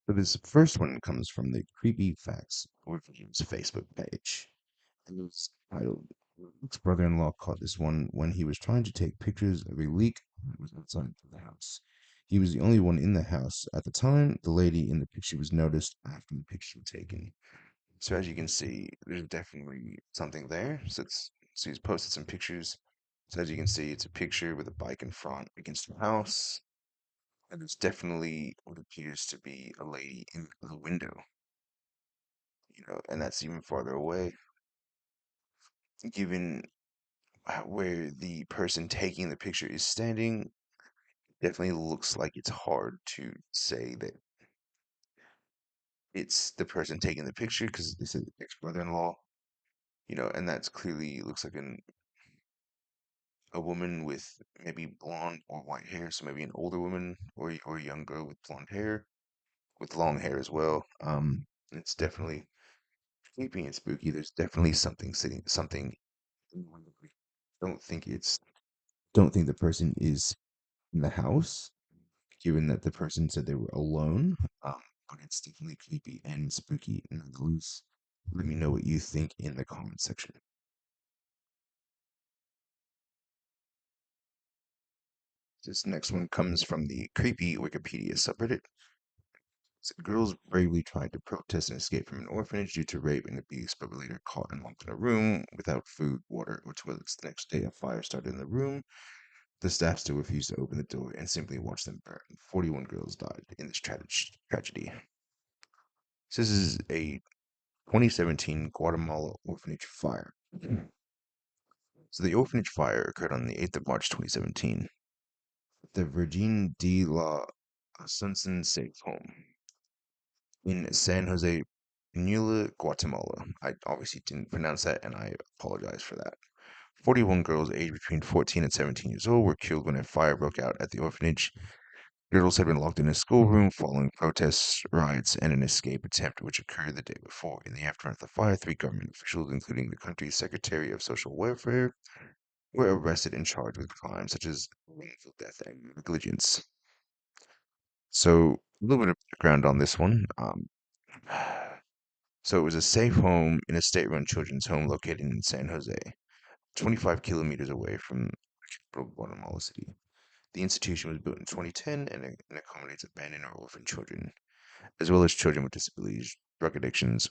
So this first one comes from the Creepy Facts Reviews Facebook page. And it was titled Luke's brother-in-law caught this one when he was trying to take pictures of a leak that was outside the house. He was the only one in the house at the time. The lady in the picture was noticed after the picture was taken. So as you can see, there's definitely something there. So he's posted some pictures. So as you can see, it's a picture with a bike in front against the house. And there's definitely what appears to be a lady in the window, and that's even farther away, given where the person taking the picture is standing. Definitely looks like it's hard to say that it's the person taking the picture because they said ex-brother-in-law, and that's clearly looks like a woman with maybe blonde or white hair, so maybe an older woman or a young girl with blonde hair, with long hair as well. It's definitely creepy and spooky. There's definitely something. Don't think it's don't think the person is in the house, given that the person said they were alone. But it's definitely creepy and spooky nonetheless. Let me know what you think in the comment section. This next one comes from the creepy Wikipedia subreddit. Girls bravely tried to protest and escape from an orphanage due to rape and abuse, but were later caught and locked in a room without food, water, or toilets. The next day, a fire started in the room. The staff still refused to open the door and simply watched them burn. 41 girls died in this tragedy. So this is a 2017 Guatemala orphanage fire. So the orphanage fire occurred on the 8th of March 2017. The Virgin de la Asunción Safe Home in San Jose, Nula, Guatemala. I obviously didn't pronounce that, and I apologize for that. 41 girls aged between 14 and 17 years old were killed when a fire broke out at the orphanage. Girls had been locked in a schoolroom following protests, riots, and an escape attempt which occurred the day before. In the aftermath of the fire, three government officials, including the country's Secretary of Social Welfare, were arrested and charged with crimes such as wrongful death and negligence. So, a little bit of background on this one. So, it was a safe home in a state-run children's home located in San Jose, 25 kilometers away from Guatemala City. The institution was built in 2010 and accommodates abandoned or orphaned children, as well as children with disabilities, drug addictions,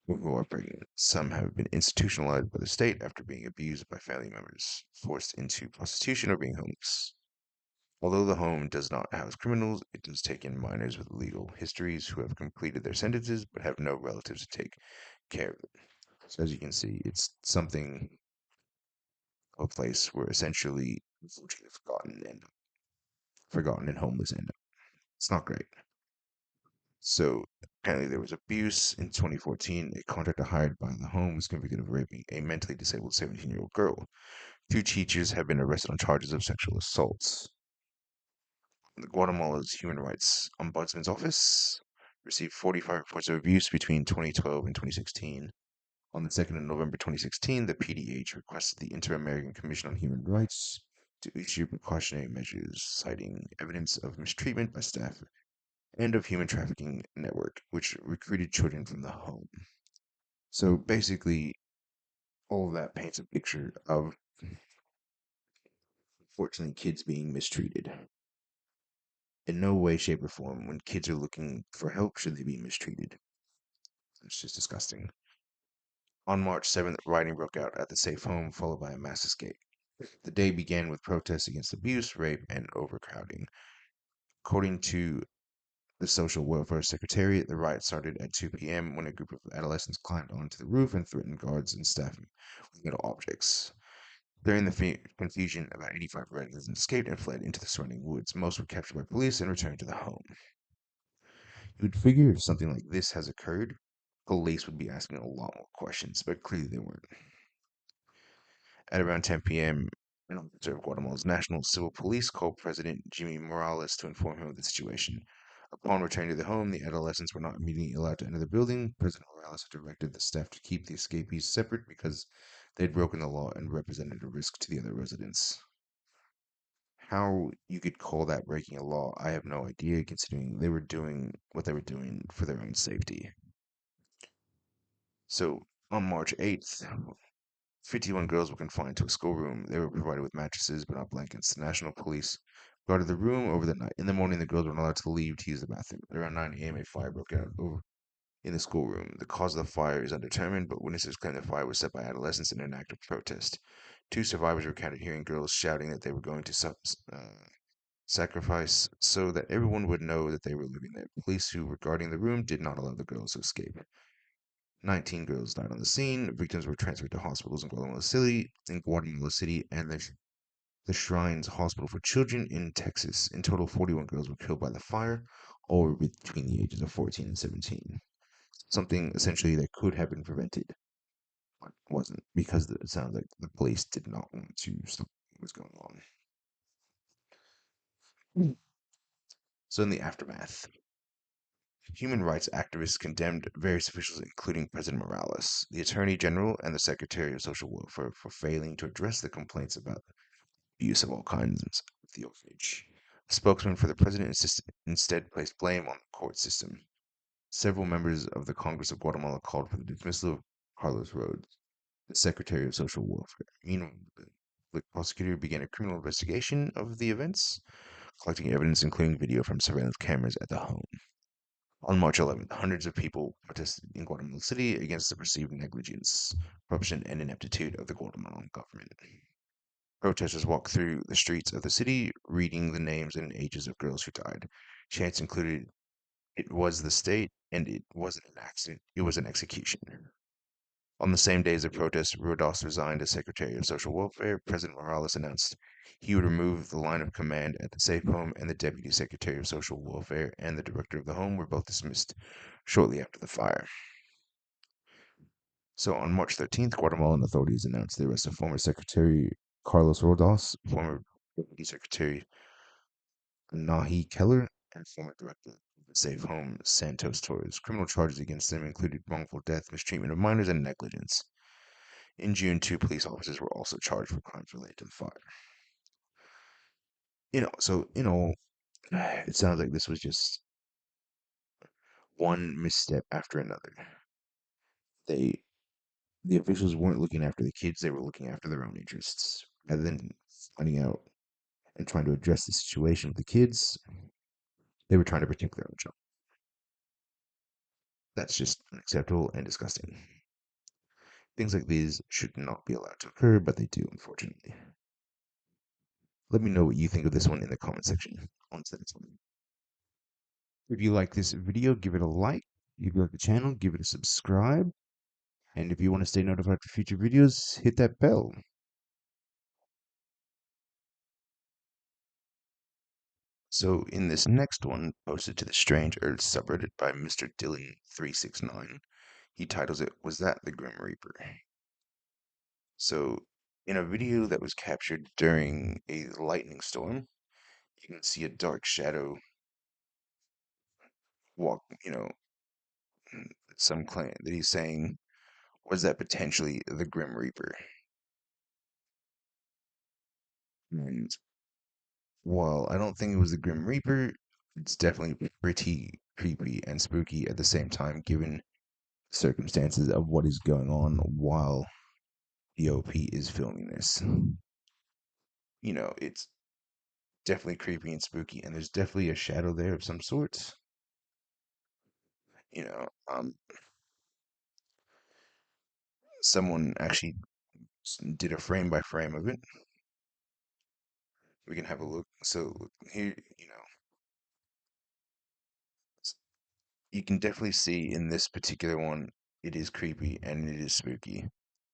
or who are pregnant. Some have been institutionalized by the state after being abused by family members, forced into prostitution, or being homeless. Although the home does not house criminals, it does take in minors with legal histories who have completed their sentences but have no relatives to take care of them. So, as you can see, it's something, a place where essentially unfortunately forgotten and homeless end up. It's not great. So apparently there was abuse in 2014. A contractor hired by the home was convicted of raping a mentally disabled 17-year-old girl. Two teachers have been arrested on charges of sexual assaults. The Guatemala's Human Rights Ombudsman's Office received 45 reports of abuse between 2012 and 2016. On the 2nd of November 2016, the PDH requested the Inter-American Commission on Human Rights to issue precautionary measures, citing evidence of mistreatment by staff and of human trafficking network, which recruited children from the home. So basically, all of that paints a picture of, unfortunately, kids being mistreated. In no way, shape, or form, when kids are looking for help, should they be mistreated. It's just disgusting. On March 7th, rioting broke out at the safe home, followed by a mass escape. The day began with protests against abuse, rape, and overcrowding. According to the Social Welfare Secretariat, the riot started at 2 p.m. when a group of adolescents climbed onto the roof and threatened guards and staff with metal objects. During the confusion, about 85 residents escaped and fled into the surrounding woods. Most were captured by police and returned to the home. You would figure if something like this has occurred, police would be asking a lot more questions, but clearly they weren't. At around 10 p.m., an officer of Guatemala's National Civil Police called President Jimmy Morales to inform him of the situation. Upon returning to the home, the adolescents were not immediately allowed to enter the building. President Morales had directed the staff to keep the escapees separate because they had broken the law and represented a risk to the other residents. How you could call that breaking a law, I have no idea, considering they were doing what they were doing for their own safety. So on March 8th, 51 girls were confined to a schoolroom. They were provided with mattresses but not blankets. The National Police guarded the room over the night. In the morning, the girls were not allowed to leave to use the bathroom. Around 9 a.m., a fire broke out in the schoolroom. The cause of the fire is undetermined, but witnesses claim the fire was set by adolescents in an act of protest. Two survivors recounted hearing girls shouting that they were going to sacrifice so that everyone would know that they were living there. Police who were guarding the room did not allow the girls to escape. 19 girls died on the scene. Victims were transferred to hospitals in Guatemala City and the Shrines Hospital for Children in Texas. In total, 41 girls were killed by the fire, all were between the ages of 14 and 17. Something essentially that could have been prevented, but wasn't, because it sounds like the police did not want to stop what was going on. Mm. So, in the aftermath, human rights activists condemned various officials, including President Morales, the Attorney General, and the Secretary of Social Welfare, for failing to address the complaints about abuse of all kinds of the orphanage. A spokesman for the president instead placed blame on the court system. Several members of the Congress of Guatemala called for the dismissal of Carlos Rhodes, the Secretary of Social Welfare. Meanwhile, the prosecutor began a criminal investigation of the events, collecting evidence including video from surveillance cameras at the home. On March 11th, hundreds of people protested in Guatemala City against the perceived negligence, corruption, and ineptitude of the Guatemalan government. Protesters walked through the streets of the city, reading the names and ages of girls who died. Chants included, "It was the state, and it wasn't an accident, it was an execution." On the same day as the protest, Rodas resigned as Secretary of Social Welfare. President Morales announced he would remove the line of command at the safe home, and the Deputy Secretary of Social Welfare and the Director of the home were both dismissed shortly after the fire. So on March 13th, Guatemalan authorities announced the arrest of former Secretary Carlos Rodas, former Deputy Secretary Nahi Keller, and former Director of the safe home Santos Torres. Criminal charges against them included wrongful death, mistreatment of minors, and negligence. In June, two police officers were also charged for crimes related to the fire. So it sounds like this was just one misstep after another. They, the officials weren't looking after the kids; they were looking after their own interests. Rather than finding out and trying to address the situation with the kids, they were trying to protect their own job. That's just unacceptable and disgusting. Things like these should not be allowed to occur, but they do, unfortunately. Let me know what you think of this one in the comment section. On to the next one. If you like this video, give it a like. If you like the channel, give it a subscribe. And if you want to stay notified for future videos, hit that bell. So in this next one, posted to the Strange Earth subreddit by Mr. Dylan369, he titles it, "Was That the Grim Reaper?" So in a video that was captured during a lightning storm, you can see a dark shadow walk, some claim that he's saying, was that potentially the Grim Reaper? And while I don't think it was the Grim Reaper, it's definitely pretty creepy and spooky at the same time, given circumstances of what is going on while the OP is filming this. It's definitely creepy and spooky, and there's definitely a shadow there of some sort. You know, um, Someone actually did a frame by frame of it. We can have a look. So here, you can definitely see in this particular one, it is creepy and it is spooky.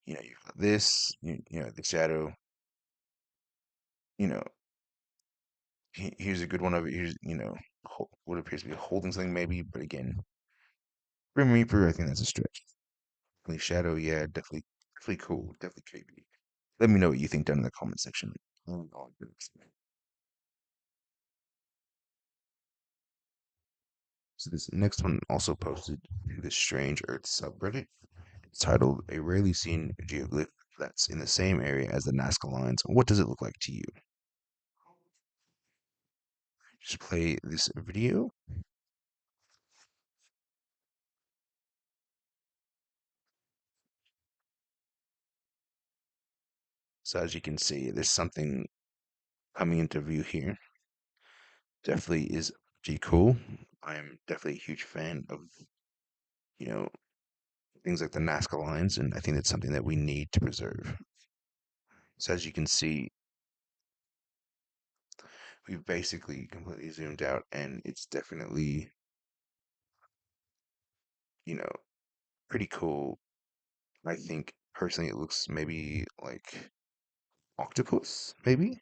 You got this, the shadow. You know, here's a good one of it. Here's, what appears to be holding something maybe, but again, Grim Reaper, I think that's a stretch. Definitely shadow, yeah, definitely cool, definitely creepy. Let me know what you think down in the comment section. So this next one also posted to the Strange Earth subreddit. It's titled "A Rarely Seen Geoglyph That's in the Same Area as the Nazca Lines. What does it look like to you?" just play this video. So as you can see, there's something coming into view here. Definitely is pretty cool. I am definitely a huge fan of, you know, things like the Nazca lines, and I think that's something that we need to preserve. So as you can see, we've basically completely zoomed out, and it's definitely, you know, pretty cool. I think personally, it looks maybe like octopus, maybe.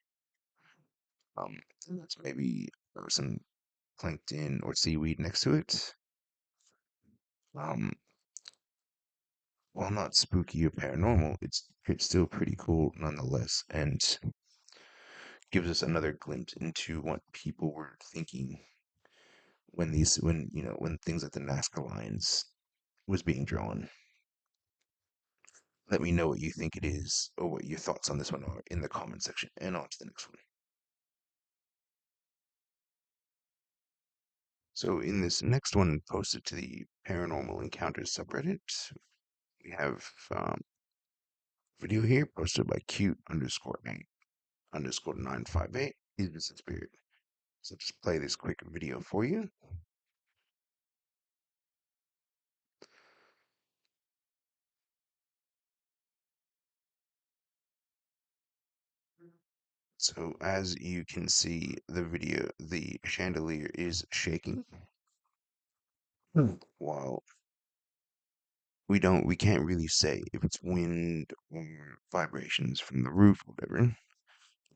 And that's maybe some plankton or seaweed next to it. Um, while not spooky or paranormal, it's still pretty cool nonetheless, and gives us another glimpse into what people were thinking when things like the Nazca lines was being drawn. Let me know what you think it is or what your thoughts on this one are in the comment section, and on to the next one. So in this next one posted to the Paranormal Encounters subreddit, we have video here posted by cute underscore 8 underscore 958 is a spirit. So just play this quick video for you. So as you can see the video, the chandelier is shaking. While we can't really say if it's wind or vibrations from the roof or whatever.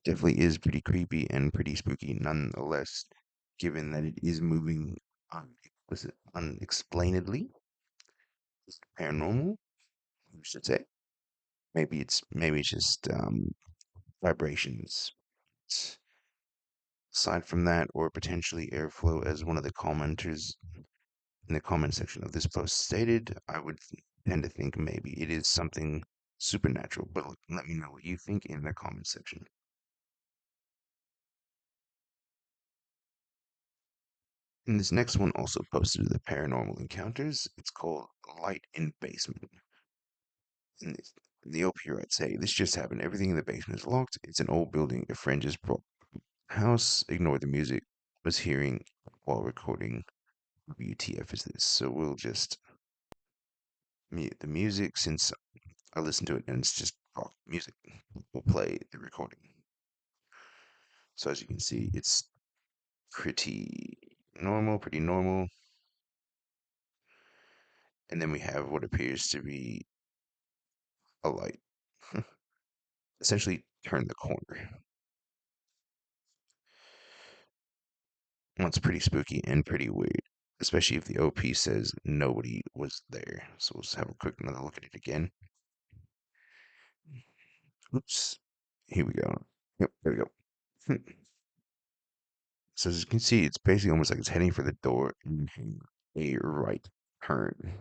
Definitely is pretty creepy and pretty spooky nonetheless, given that it is moving unexplainedly, paranormal, you should say. Maybe it's just vibrations. Aside from that, or potentially airflow, as one of the commenters in the comment section of this post stated, I would tend to think maybe it is something supernatural. But let me know what you think in the comment section. And this next one also posted to the Paranormal Encounters. It's called Light in Basement. And the OP writes, "Hey, this just happened. Everything in the basement is locked. It's an old building. A friend just brought house. Ignore the music. Was hearing while recording. WTF is this?" So we'll just mute the music since I listened to it and it's just rock music. We'll play the recording. So as you can see, it's pretty normal. And then we have what appears to be a light. Essentially turn the corner. Well, it's pretty spooky and pretty weird, especially if the OP says nobody was there. So we'll just have a quick another look at it again. Oops. Here we go. Yep, there we go. So as you can see, it's basically almost like it's heading for the door and a right turn.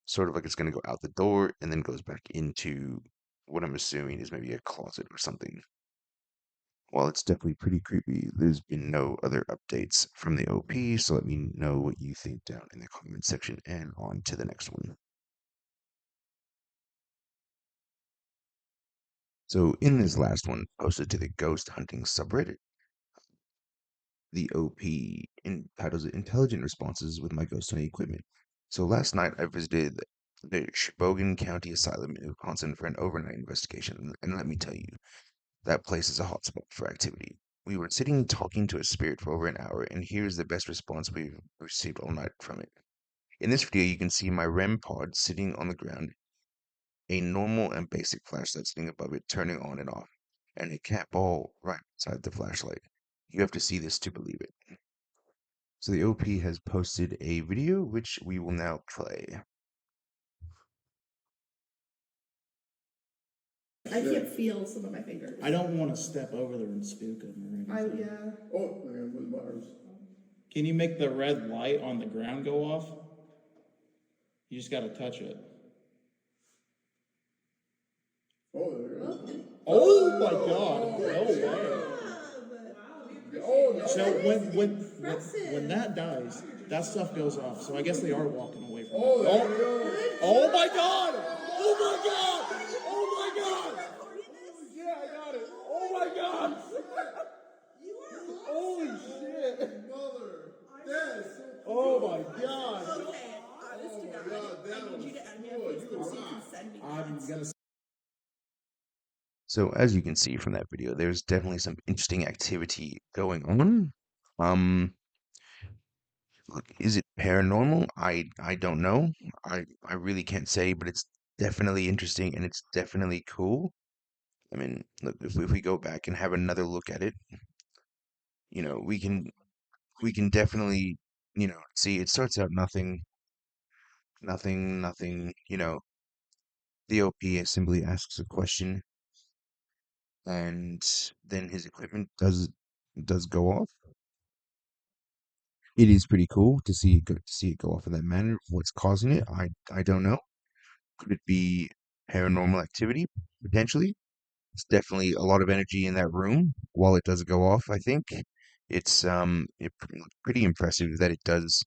Sort of like it's going to go out the door and then goes back into what I'm assuming is maybe a closet or something. While it's definitely pretty creepy, there's been no other updates from the OP, so let me know what you think down in the comment section, and on to the next one. So in this last one, posted to the ghost hunting subreddit, the OP titles it Intelligent Responses with My Ghost Hunting Equipment. So last night I visited the Sheboygan County Asylum in Wisconsin for an overnight investigation, and let me tell you, that place is a hotspot for activity. We were sitting talking to a spirit for over an hour, and here's the best response we've received all night from it. In this video, you can see my REM pod sitting on the ground, a normal and basic flashlight sitting above it, turning on and off, and a cat ball right beside the flashlight. You have to see this to believe it. So the OP has posted a video, which we will now play. I can't feel some of my fingers. I don't want to step over there and spook them or anything. Yeah. Oh, I got blue bars. Can you make the red light on the ground go off? You just got to touch it. Oh, there you Oh my god! No way. So when that dies, that stuff goes off. So I guess they are walking away from it. Oh my god! Oh my god! Oh my god! Yeah, I got it. Oh my god! Holy shit! Oh my god! Okay, honest to God, I need you to add me on Facebook so you can send me I'm gonna. So as you can see from that video, there's definitely some interesting activity going on. Um, look, is it paranormal? I don't know. I really can't say, but it's definitely interesting and it's definitely cool. I mean, look, if we go back and have another look at it, you know, we can definitely, you know, see it starts out nothing, you know, the OP simply asks a question and then his equipment does go off. It is pretty cool to see it go off in that manner. What's causing it? I don't know. Could it be paranormal activity? Potentially. It's definitely a lot of energy in that room while it does go off, I think. It's pretty impressive that it does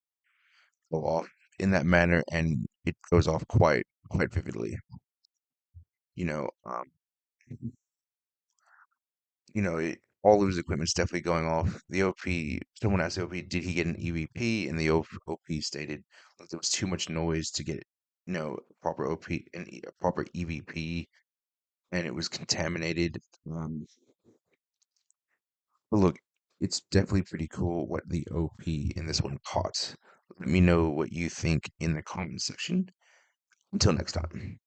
go off in that manner and it goes off quite vividly. You know, all of his equipment's definitely going off. The OP, someone asked the OP, did he get an EVP? And the OP stated, look, there was too much noise to get, a proper OP and a proper EVP, and it was contaminated. But look, it's definitely pretty cool what the OP in this one caught. Let me know what you think in the comment section. Until next time.